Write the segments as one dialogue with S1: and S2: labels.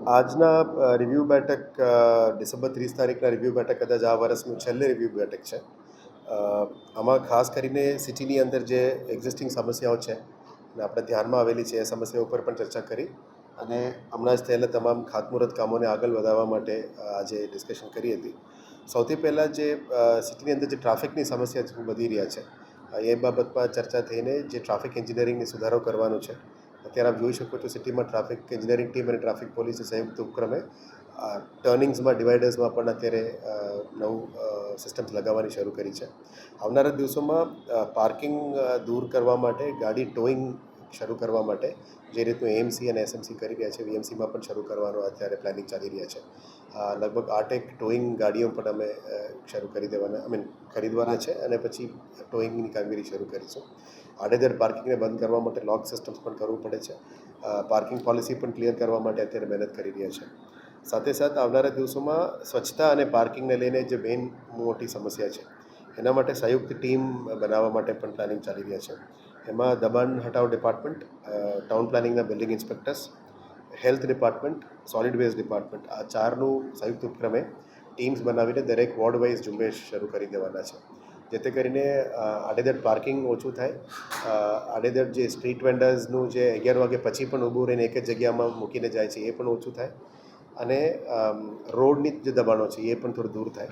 S1: આજના રિવ્યૂ બેઠક ડિસેમ્બર 30 તારીખના રિવ્યૂ બેઠક કદાચ આ વર્ષનું છેલ્લે રિવ્યૂ બેઠક છે. આમાં ખાસ કરીને સિટીની અંદર જે એક્ઝિસ્ટિંગ સમસ્યાઓ છે અને આપણે ધ્યાનમાં આવેલી છે એ સમસ્યાઓ ઉપર પણ ચર્ચા કરી અને હમણાં જ થયેલા તમામ ખાતમુહૂર્ત કામોને આગળ વધારવા માટે આજે ડિસ્કશન કરી હતી. સૌથી પહેલાં જે સિટીની અંદર જે ટ્રાફિકની સમસ્યા વધી રહ્યા છે એ બાબતમાં ચર્ચા થઈને જે ટ્રાફિક એન્જિનિયરિંગને સુધારો કરવાનો છે. અત્યારે આપ જોઈ શકો છો સિટીમાં ટ્રાફિક એન્જિનિયરિંગ ટીમ અને ટ્રાફિક પોલીસે સંયુક્ત ઉપક્રમે ટર્નિંગ્સમાં ડિવાઇડર્સમાં પણ અત્યારે નવું સિસ્ટમ્સ લગાવવાની શરૂ કરી છે. આવનારા દિવસોમાં પાર્કિંગ દૂર કરવા માટે ગાડી ટોઈંગ શરૂ કરવા માટે જે રીતનું એએમસી અને એસએમસી કરી રહ્યા છે વીએમસીમાં પણ શરૂ કરવાનો અત્યારે પ્લાનિંગ ચાલી રહ્યા છે. લગભગ 8 ટોઈંગ ગાડીઓ પણ અમે શરૂ કરી દેવાના ખરીદવાના છે અને પછી ટોઈંગની કામગીરી શરૂ કરીશું. આડેધડ પાર્કિંગને બંધ કરવા માટે લોક સિસ્ટમ્સ પણ કરવું પડે છે. પાર્કિંગ પોલિસી પણ ક્લિયર કરવા માટે અત્યારે મહેનત કરી રહ્યા છે. સાથે સાથે આવનારા દિવસોમાં સ્વચ્છતા અને પાર્કિંગને લઈને જે મેઇન મોટી સમસ્યા છે એના માટે સંયુક્ત ટીમ બનાવવા માટે પણ પ્લાનિંગ ચાલી રહ્યા છે. એમાં દબાણ હટાવ ડિપાર્ટમેન્ટ, ટાઉન પ્લાનિંગના building inspectors, health department, solid waste department, આ ચારનું સંયુક્ત ઉપક્રમે ટીમ્સ બનાવીને દરેક વોર્ડ વાઇઝ ઝુંબેશ શરૂ કરી દેવાના છે. જેથી કરીને આડેધડ પાર્કિંગ ઓછું થાય, આડેધડ જે સ્ટ્રીટ વેન્ડર્સનું જે 11 વાગે પછી પણ ઊભું રહીને એક જ જગ્યામાં મૂકીને જાય છે એ પણ ઓછું થાય અને રોડની જે દબાણો છે એ પણ થોડું દૂર થાય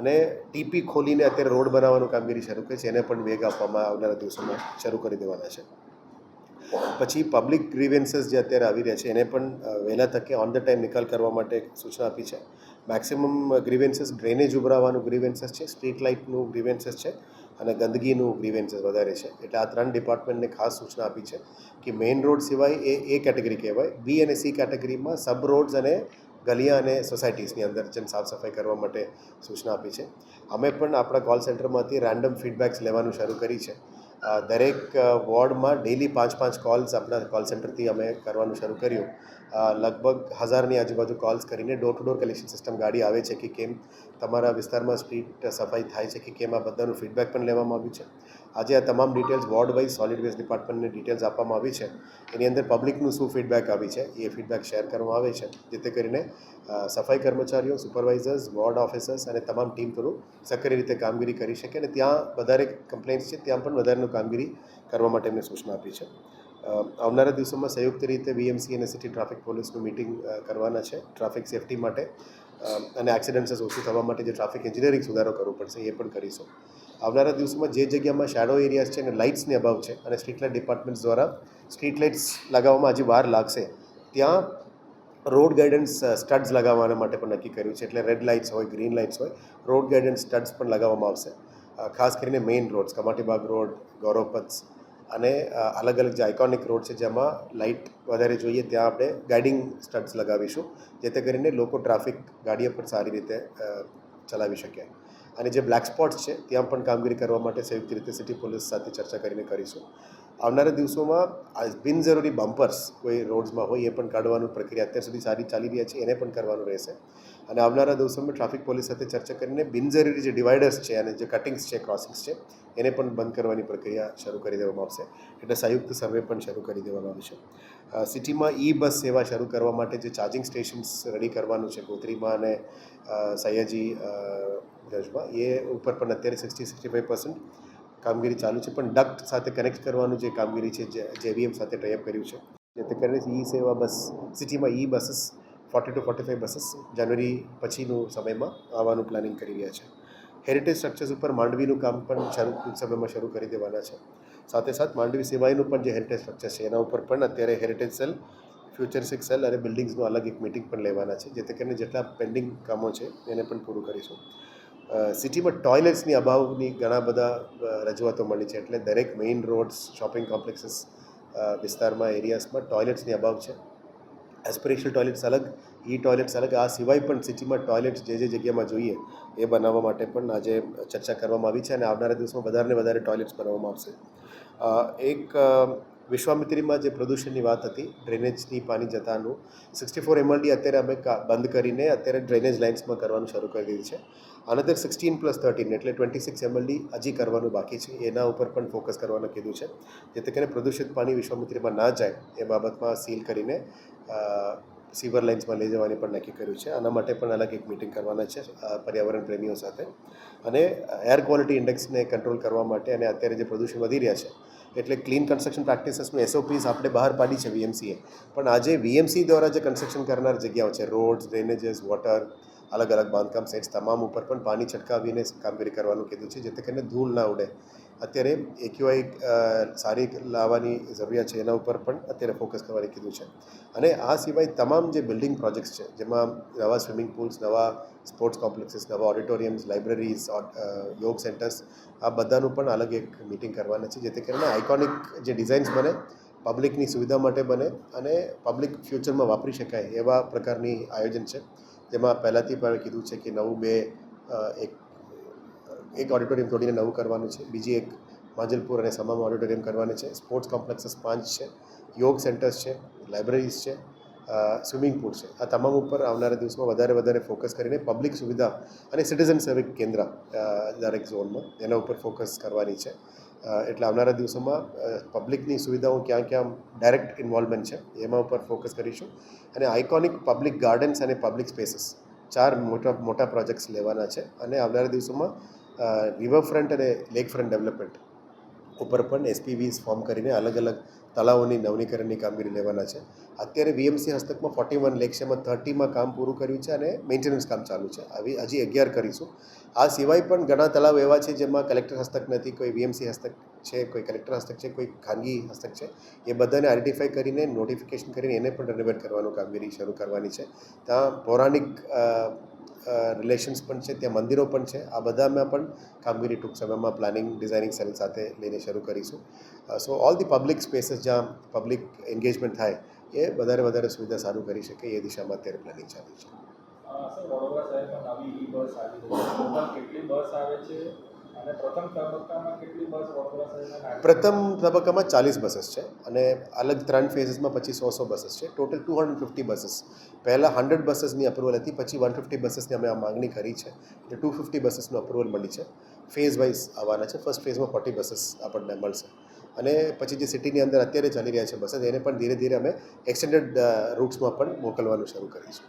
S1: અને ટીપી ખોલીને અત્યારે રોડ બનાવવાનું કામગીરી શરૂ કરી છે એને પણ વેગ આપવામાં આવનારા દિવસોમાં શરૂ કરી દેવાના છે. પછી પબ્લિક ગ્રીવેન્સીસ જે અત્યારે આવી રહ્યા છે એને પણ વહેલા તકે ઓન ધ ટાઈમ નિકાલ કરવા માટે સૂચના આપી છે. મેક્સિમમ ગ્રીવેન્સીસ ડ્રેનેજ ઉભરાવાનું ગ્રીવેન્સીસ છે, સ્ટ્રીટ લાઇટનું ગ્રીવેન્સીસ છે અને ગંદકીનું ગ્રીવેન્સીસ વધારે છે. એટલે આ 3 ડિપાર્ટમેન્ટને ખાસ સૂચના આપી છે કે મેઇન રોડ સિવાય એ કેટેગરી કહેવાય. બી અને સી કેટેગરીમાં સબ રોડ્સ અને ગલિયા અને સોસાયટીઝની અંદર જેમ સાફ સફાઈ કરવા માટે સૂચના આપી છે. અમે પણ આપણા કોલ સેન્ટરમાંથી રેન્ડમ ફીડબેક્સ લેવાનું શરૂ કરી છે. દરેક વોર્ડમાં ડેલી 5 કોલ્સ આપણા કોલ સેન્ટરથી અમે કરવાનું શરૂ કર્યું. લગભગ 1000ની આજુબાજુ કોલ્સ કરીને door to door collection system ગાડી આવે છે કે કેમ, તમારા વિસ્તારમાં સ્ટ્રીટ સફાઈ થાય છે કે કેમ, આ બધાનું ફીડબેક પણ લેવામાં આવ્યું છે. આજે આ તમામ details ward wise solid waste ડિપાર્ટમેન્ટને ડિટેલ્સ આપવામાં આવી છે. એની અંદર પબ્લિકનું શું ફીડબેક આવી છે એ ફીડબેક શેર કરવામાં આવે છે, જેથી કરીને સફાઈ કર્મચારીઓ, સુપરવાઇઝર્સ, વોર્ડ ઓફિસર્સ અને તમામ ટીમ થોડું સક્રિય રીતે કામગીરી કરી શકે અને ત્યાં વધારે કમ્પ્લેન્ટ્સ છે ત્યાં પણ વધારેનું કામગીરી કરવા માટે એમને સૂચના આપી છે. આવનારા દિવસોમાં સંયુક્ત રીતે વીએમસી અને સિટી ટ્રાફિક પોલીસનું મિટિંગ કરવાના છે ટ્રાફિક સેફટી માટે અને એક્સિડન્ટ્સ ઓછું થવા માટે જે ટ્રાફિક એન્જિનિયરિંગ સુધારો કરવો પડશે એ પણ કરીશું. આવનારા દિવસોમાં જે જગ્યામાં શેડો એરિયાઝ છે અને લાઇટ્સની અભાવ છે અને સ્ટ્રીટ લાઇટ ડિપાર્ટમેન્ટ્સ દ્વારા સ્ટ્રીટ લાઇટ્સ લગાવવામાં હજી વાર લાગશે ત્યાં રોડ ગાઈડન્સ સ્ટડ્સ લગાવવાના માટે પણ નક્કી કર્યું છે. એટલે રેડ લાઇટ્સ હોય, ગ્રીન લાઇટ્સ હોય, રોડ ગાઈડન્સ સ્ટડ્સ પણ લગાવવામાં આવશે. ખાસ કરીને main rods, Kamati Baug road, Gauravpath અને અલગ અલગ જે આઇકોનિક રોડ છે જેમાં લાઇટ વધારે જોઈએ ત્યાં આપણે ગાઈડિંગ સ્ટડ્સ લગાવીશું, જેથી કરીને લોકો ટ્રાફિક ગાડીઓ પણ સારી રીતે ચલાવી શકે. અને જે બ્લેક સ્પોટ્સ છે ત્યાં પણ કામગીરી કરવા માટે સંયુક્ત રીતે સિટી પોલીસ સાથે ચર્ચા કરીને કરીશું. આવનારા દિવસોમાં બિનજરૂરી બમ્પર્સ કોઈ રોડ્સમાં હોય એ પણ કાઢવાનું પ્રક્રિયા અત્યાર સુધી સારી ચાલી રહ્યા છે, એને પણ કરવાનું રહેશે. અને આવનારા દિવસોમાં ટ્રાફિક પોલીસ સાથે ચર્ચા કરીને બિનજરૂરી જે ડિવાઇડર્સ છે અને જે કટિંગ્સ છે, ક્રોસિંગ્સ છે, એને પણ બંધ કરવાની પ્રક્રિયા શરૂ કરી દેવામાં આવશે. એટલે સંયુક્ત સર્વે પણ શરૂ કરી દેવામાં આવશે. સિટીમાં બસ સેવા શરૂ કરવા માટે જે ચાર્જિંગ સ્ટેશન્સ રેડી કરવાનું છે ગોત્રીમાં અને સયાજી ગંજમાં, એ ઉપર પણ અત્યારે 60-65% કામગીરી ચાલુ છે. પણ ડક્ટ સાથે કનેક્ટ કરવાનું જે કામગીરી છે જે જેવીએમ સાથે ટાઈઅપ કર્યું છે, જેથી કરીને સેવા બસ સિટીમાં બસીસ 40 to 45 બસીસ જાન્યુઆરી પછીનું સમયમાં આવવાનું પ્લાનિંગ કરી રહ્યા છે. હેરિટેજ સ્ટ્રક્ચર્સ ઉપર માંડવીનું કામ પણ ટૂંક સમયમાં શરૂ કરી દેવાના છે. સાથે સાથ માંડવી સિવાયનું પણ જે હેરિટેજ સ્ટ્રક્ચર છે એના ઉપર પણ અત્યારે હેરિટેજ સેલ, ફ્યુચરિસ્ટિક સેલ અને બિલ્ડિંગ્સનું અલગ એક મિટિંગ પણ લેવાના છે, જેથી કરીને જેટલા પેન્ડિંગ કામો છે એને પણ પૂરું કરીશું. સિટીમાં ટોયલેટ્સની અભાવની ઘણા બધા રજૂઆતો મળી છે. એટલે દરેક મેઇન રોડ્સ, શોપિંગ કોમ્પ્લેક્સીસ વિસ્તારમાં, એરિયાસમાં ટોયલેટ્સની અભાવ છે. એસ્પિરેશનલ ટોયલેટ્સ અલગ, ટોયલેટ્સ અલગ. આ સિવાય પણ સિટીમાં ટોયલેટ્સ જે જગ્યામાં જોઈએ એ બનાવવા માટે પણ આજે ચર્ચા કરવામાં આવી છે અને આવનારા દિવસોમાં વધારે ટોયલેટ્સ બનાવવામાં આવશે. એક વિશ્વામિત્રીમાં જે પ્રદૂષણની વાત હતી, ડ્રેનેજની પાણી જતાનું 64 MLD અત્યારે અમે બંધ કરીને અત્યારે ડ્રેનેજ લાઇન્સમાં કરવાનું શરૂ કરી દીધી છે. અનધર 16+13 એટલે 26 MLD હજી કરવાનું બાકી છે. એના ઉપર પણ ફોકસ કરવાનું કીધું છે, જેથી કરીને પ્રદૂષિત પાણી વિશ્વામિત્રીમાં ના જાય એ બાબતમાં સીલ કરીને સિવર લાઇન્સમાં લઈ જવાની પણ નક્કી કર્યું છે. આના માટે પણ અલગ એક મિટિંગ કરવાના છે પર્યાવરણ પ્રેમીઓ સાથે. અને એર ક્વોલિટી ઇન્ડેક્સને કંટ્રોલ કરવા માટે અને અત્યારે જે પ્રદૂષણ વધી રહ્યા છે એટલે ક્લીન કન્સ્ટ્રક્શન પ્રેક્ટિસીસનું SOPs આપણે બહાર પાડી છે VMCએ. પણ આજે VMC દ્વારા જે કન્સ્ટ્રક્શન કરનાર જગ્યાઓ છે, રોડ્સ, ડ્રેનેજીસ, વોટર, અલગ અલગ બાંધકામ સાઇટ્સ તમામ ઉપર પણ પાણી છટકાવીને કામગીરી કરવાનું કીધું છે, જેથી કરીને ધૂળ ના ઉડે. અત્યારે AQI સારી લાવવાની જરૂરિયાત છે, એના ઉપર પણ અત્યારે ફોકસ કરવાની કીધું છે. અને આ સિવાય તમામ જે બિલ્ડિંગ પ્રોજેક્ટ્સ છે, જેમાં નવા સ્વિમિંગ પુલ્સ, નવા સ્પોર્ટ્સ કોમ્પ્લેક્સીસ, નવા ઓડિટોરિયમ્સ, લાઇબ્રેરીઝ, યોગ સેન્ટર્સ, આ બધાનું પણ અલગ એક મિટિંગ કરવાના છે, જેથી કરીને આઇકોનિક જે ડિઝાઇન્સ બને, પબ્લિકની સુવિધા માટે બને અને પબ્લિક ફ્યુચરમાં વાપરી શકાય એવા પ્રકારની આયોજન છે. જેમાં પહેલાંથી પણ કીધું છે કે એક ઓડિટોરિયમ તોડીને નવું કરવાનું છે, બીજી એક માંજલપુર અને સમામાં ઓડિટોરિયમ કરવાની છે, સ્પોર્ટ્સ કોમ્પ્લેક્સીસ 5 છે, યોગ સેન્ટર્સ છે, લાઇબ્રેરીઝ છે, સ્વિમિંગ પુલ છે. આ તમામ ઉપર આવનારા દિવસમાં વધારે ફોકસ કરીને પબ્લિક સુવિધા અને સિટીઝન સર્વિસ કેન્દ્ર દરેક ઝોનમાં એના ઉપર ફોકસ કરવાની છે. એટલે આવનારા દિવસોમાં પબ્લિકની સુવિધાઓ ક્યાં ડાયરેક્ટ ઇન્વોલ્વમેન્ટ છે એમાં ઉપર ફોકસ કરીશું. અને આઇકોનિક પબ્લિક ગાર્ડન્સ અને પબ્લિક સ્પેસીસ 4 મોટા પ્રોજેક્ટ્સ લેવાના છે. અને આવનારા દિવસોમાં રિવરફ્રન્ટ અને લેકફ્રન્ટ ડેવલપમેન્ટ ઉપર પણ SPVs ફોર્મ કરીને અલગ અલગ તળાવોની નવીનીકરણની કામગીરી લેવાના છે. અત્યારે VMC હસ્તકમાં 41 લેક છે, એમાં 30માં કામ પૂરું કર્યું છે અને મેન્ટેનન્સ કામ ચાલુ છે. હજી 11 કરીશું. આ સિવાય પણ ઘણા તળાવ એવા છે જેમાં કલેક્ટર હસ્તક નથી, કોઈ VMC હસ્તક છે, કોઈ કલેક્ટર હસ્તક છે, કોઈ ખાનગી હસ્તક છે. એ બધાને આઈડેન્ટિફાઈ કરીને નોટિફિકેશન કરીને એને પણ રેનોવેટ કરવાનું કામગીરી શરૂ કરવાની છે. ત્યાં પૌરાણિક રિલેશન્સ પણ છે, ત્યાં મંદિરો પણ છે. આ બધામાં પણ કામગીરી ટૂંક સમયમાં પ્લાનિંગ ડિઝાઇનિંગ સેલ સાથે લઈને શરૂ કરીશું. સો ઓલ ધી પબ્લિક સ્પેસીસ જ્યાં પબ્લિક એન્ગેજમેન્ટ થાય એ વધારે સુવિધા સારું કરી શકે એ દિશામાં અત્યારે પ્લાનિંગ ચાલુ છે.
S2: સર, વડોદરા શહેરમાં નવી બસ આવી રહી છે. ટોટલ કેટલી બસ આવે છે અને પ્રથમ તબક્કામાં કેટલી બસ વડોદરા શહેરમાં?
S1: પ્રથમ તબક્કામાં 40 બસીસ છે અને અલગ 3 ફેઝીસમાં પછી 100 બસીસ છે. Total 250 buses. પહેલાં 100 બસીસની અપ્રુવલ હતી, પછી 150 બસીસની અમે આ માગણી કરી છે, એટલે 250 બસીસનું અપ્રુવલ મળી છે. ફેઝ વાઇઝ આવવાના છે. ફર્સ્ટ ફેઝમાં 40 બસીસ આપણને મળશે અને પછી જે સિટીની અંદર અત્યારે ચાલી રહ્યા છે બસીસ એને પણ ધીરે અમે એક્સટેન્ડેડ રૂટ્સમાં પણ મોકલવાનું શરૂ કરીશું.